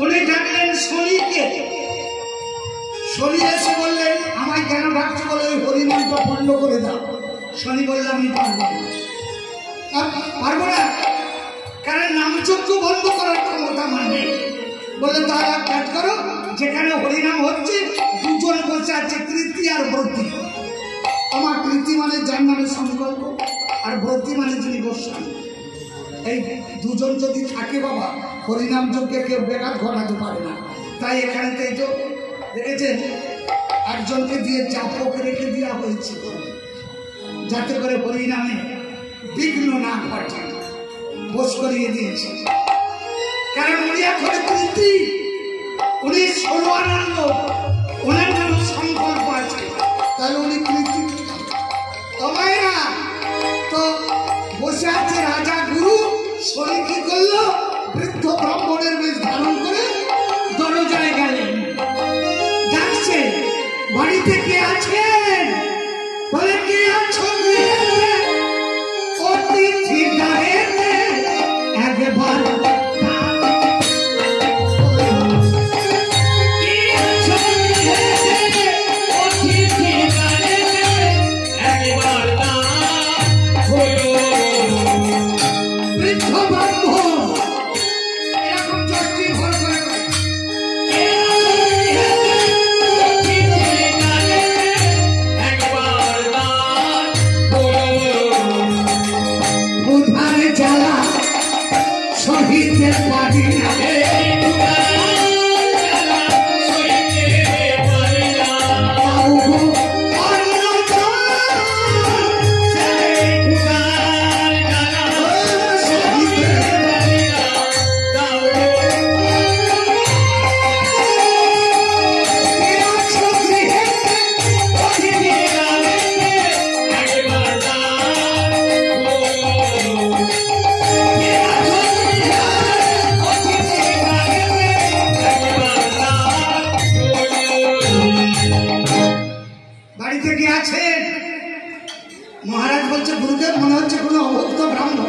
উনি ডাকলেন শনিকে। শনি এসে বললেন আমায় কেন ডাকছো বলে ওই হরিনামটা পণ্ড করে দাও। শনি বললাম আমি পারবো না, কারণ নামযজ্ঞ বন্ধ করার ক্ষমতা মানে। বললেন তাহলে কাজ করো, যেখানে হরিনাম হচ্ছে দুজন বসে আছে, কৃতি আর ব্রতী। আমার কৃতি মানে যার নামে সংকল্প, আর ব্রতী মানে যিনি গোস্বামী। এই দুজন যদি থাকে বাবা, হরিনাম যজ্ঞে কেউ ব্যাঘাত ঘটাতে পারে না। তাই এখানে তো এই যে দেখেছেন একজনকে দিয়ে চাপক রেখে দেওয়া হয়েছে, যাতে করে হরিনামে বিঘ্ন না ঘটে, বোস করিয়ে দিয়েছে। কারণ উনি এখন কৃতি, উনি 16 আনার লোক, ওনার নামে সংকল্প আছে, তাহলে উনি কৃতি। তমায়রা তো বসে আছে রাজা গুরু। শনি কি করলো? বৃদ্ধ ব্রাহ্মণের বেশ ধারণ করে দরজায় গেলেন, ডাকছে বাড়িতে কে আছেন? বলে কে আছো? অতিথি ডাকে একবার মহারাজ বলছে গুরুদেব মনে হচ্ছে কোনো অভক্ত ব্রাহ্মণ।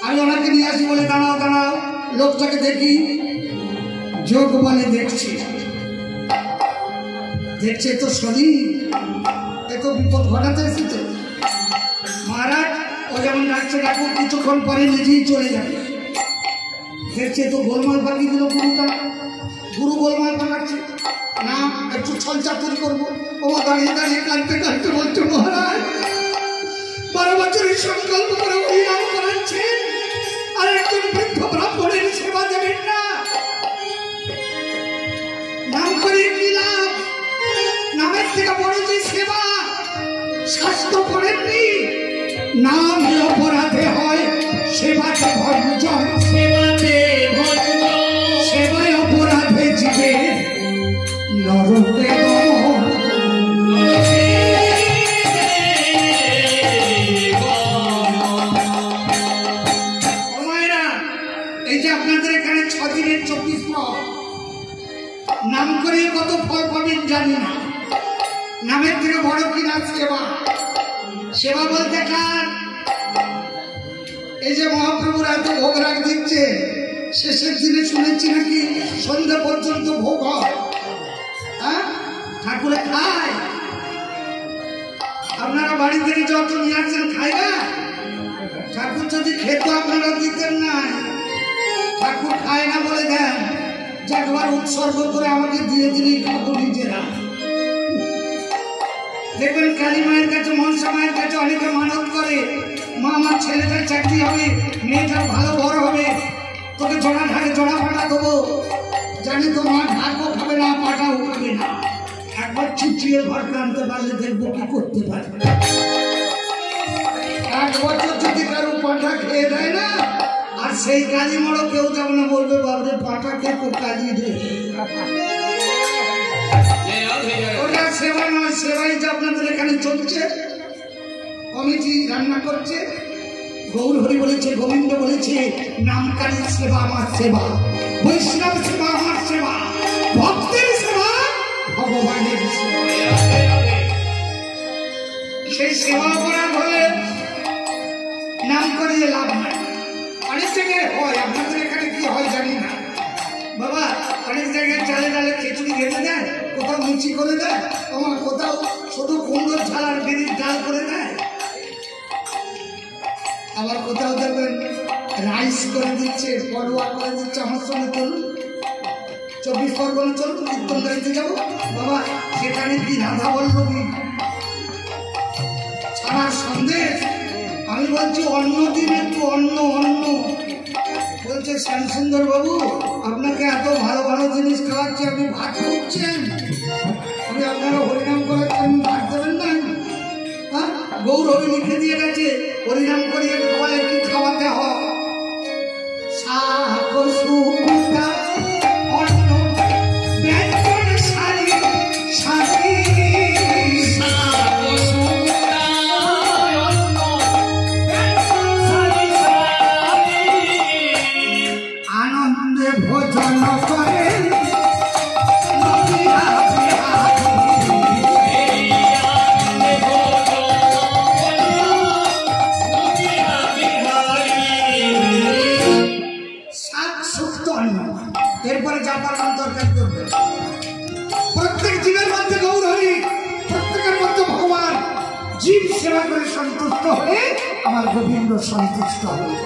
আমি ওনাকে নিয়ে আসি বলে দাঁড়াও দাঁড়াও, লোকটাকে দেখি। যোগ বলে দেখছি, দেখছে তো শনি, এত বিপদ ঘটাতে এসেছে। মহারাজ ও যেমন ডাকছে ডাকুক, কিছুক্ষণ পরে নিজেই চলে যাবে। দেখছে তো গোলমাল পাকিয়ে দিল গুরুটা। গুরু গোলমাল পাকাচ্ছে না, একটু ছলচাতুরি করবো। ও দাঁড়িয়ে দাঁড়িয়ে কাঁদতে কাঁদতে বলছে মহারাজ 12 বছরের সংকল্প করে হরিনাম করাচ্ছে, আর একজন বৃদ্ধ ব্রাহ্মণের সেবা দেবেন না? নাম করে কি লাভ? নামের থেকে বড় যে সেবা, স্বাস্থ্য করেননি। নাম অপরাধে হয়, সেবাতে ভঞ্জন, সেবাতে ভঞ্জন, সেবায় অপরাধে জীবে নরকে নাম করে কত ফল পাবেন জানি না। নামের থেকে বড় কিনা সেবা। সেবা বলতে কার? এই যে মহাপ্রভুর এত ভোগ রাখ দিচ্ছে, শেষের দিনে শুনেছি নাকি সন্ধ্যা পর্যন্ত ভোগ হয়। হ্যাঁ, ঠাকুরে খায়। আপনারা বাড়ি থেকে যত নিয়ে আসছেন খায় না? ঠাকুর যদি খেত আপনারা দিতেন না। ঠাকুর খায় না বলে দেন, একবার উৎসর্গ করে আমাকে দিয়ে দিলেই খাবো নিজেরা। দেখবেন কালী মায়ের কাছে, মনসা মায়ের কাছে অনেকে মানত করে, মা আমার ছেলেটার চাকরি হবে, মেয়েটার ভালো বড় হবে, তোকে জোড়া ঢাকে জোড়া পাটা দেবো। জানি তো মা ঢাকও খাবে না, পাটাও খাবে না। একবার চিঠিয়ে ঘর আনতে পারলে দেখবো কি করতে পারবে। 1 বছর যদি কারো পাটা খেয়ে দেয় না, আর সেই কালী মরো কেউ যেমন বলবে বাবরে পাটা খেয়ে তো কাজী দে। ওটা সেবা নয়। সেবাই যে আপনাদের এখানে চলছে, কমিটি রান্না করছে। গৌর হরি বলেছে, গোবিন্দ বলেছে, নামকারীর সেবা আমার সেবা, বৈষ্ণব সেবা আমার সেবা, ভক্তের সেবা ভগবানের সেবা। সেই সেবা অপরাধ হলে নাম করিয়ে লাভ নাই। অনেক জায়গায় হয়, আপনাদের এখানে কি হয় জানি না। লুচি করে দেয়, আমার কোথাও শুধু কুমড়োর ঝাল আর বিড়ির ডাল করে দেয়, আবার কোথাও দেখবেন রাইস করে দিচ্ছে, পড়ুয়া করে দিচ্ছে। আমার সঙ্গে চলুন 24 পরগনা চলুন, কীর্তন গাইতে যাবো বাবা, সেখানে কি রাধা বল্লভী ছাড়ার সন্দেশ। আমি বলছি অন্য দিন একটু অন্য অন্য বলছে শ্যামসুন্দর বাবু আপনাকে এত ভালো ভালো জিনিস খাওয়াচ্ছি, আপনি ভাত করছেন, আমি আপনারা হরিনাম করাচ্ছেন, ভাত দেবেন না? হ্যাঁ, গৌরবী লিখে দিয়ে গেছে হরিনাম করিয়ে খাওয়ালে কি খাওয়াতে হয়। শাক শুকুটা অন্ন ব্যঞ্জন শাড়ি শাড়ি আনন্দে ভোজন করে এরপরে যা পারলাম তরকারি করবে। প্রত্যেক জীবের মধ্যে গৌরহরি, প্রত্যেকের মধ্যে ভগবান, জীব সেবা করে সন্তুষ্ট হয়ে আমার গোবিন্দ সন্তুষ্ট হবে।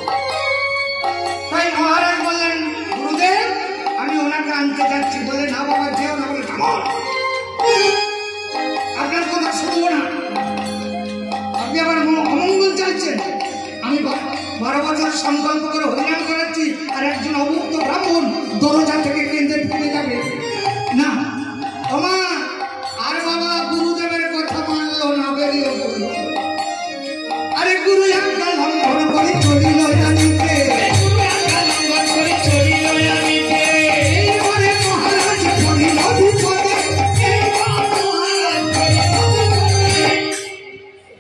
তাই মহারাজ বললেন গুরুদেব আমি ওনাকে আনতে যাচ্ছি। বলে না বাবা যেও না। বলে আপনার কথা শুনবো না, আপনি আবার অমঙ্গল চাইছেন। আমি 12 বছর সংকল্প করে হরিনাম করাচ্ছি, আর একজন অমুক্ত ব্রাহ্মণ দরজা থেকে কেন্দ্রে ফিরে যাবে না। ওমা আর বাবা গুরুদেবের কথা মানলো না, বেরিয়ে পড়ল। আরে গুরু একটা লঙ্ঘন করে চলিল জানিতে, এইবারে মহারাজ পড়িল বিপদে।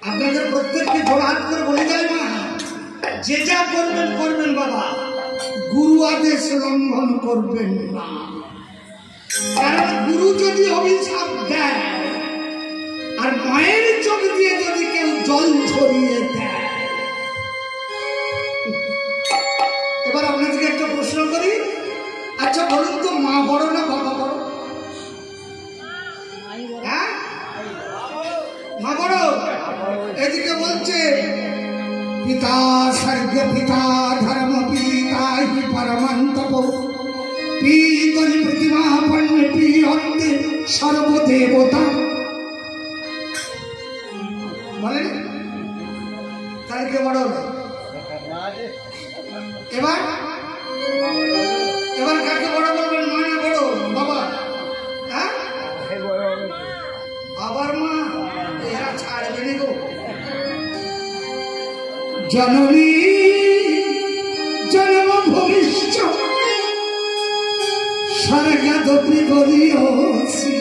আপনাদের প্রত্যেককে জোড়হাত করে বলে যায় না, যে যা করবেন করবেন বাবা, গুরু আদেশ লঙ্ঘন করবেন না। কারণ গুরু যদি অভিশাপ দেয় আর মায়ের চোখ দিয়ে যদি কেউ জল ছড়িয়ে দেয়। এবার আপনাদেরকে একটা প্রশ্ন করি, আচ্ছা বলুন তো মা বড় না বাবা বড়? হ্যাঁ, মা বড়। এদিকে বলছে পিতা স্বর্গ পিতা ধর্ম পিতা হি পরমন্তপ পিতরি প্রতিমা পণ্য পিয়ন্তে সর্বদেবতা। বলেন তার কে বড়? এবার এবার কাকে বড় বলবেন? মা না বড় বাবা? হ্যাঁ, আবার মা এরা ছাড়বে নি গো। জননী জন্ম ভবিষ্য স্বর্গাদপি করিয়সি।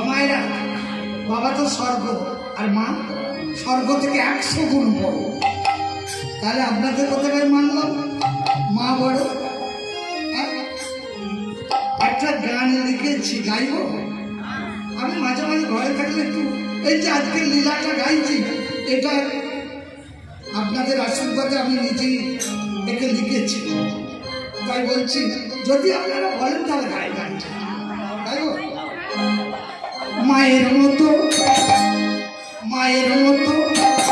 মায়েরা, বাবা তো স্বর্গ আর মা স্বর্গ থেকে 100 গুণ বড়। তাহলে আপনাদের কথাটাই মানলাম, মা বড়। একটা গান লিখেছি, গাইব। আমি মাঝে মাঝে ঘরে থাকলে একটু এই যে আজকের লীলাটা গাইছি, এটা আপনাদের আশীর্বাদে আমি নিজেই একে লিখেছি। তাই বলছি যদি আপনারা বলেন তাহলে গাই গানটা গাইব। মায়ের মতো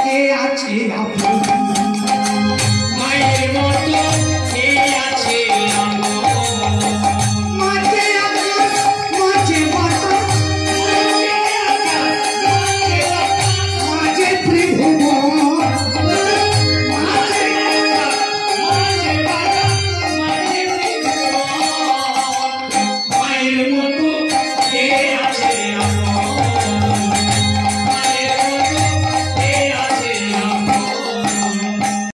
কে আছে আপন?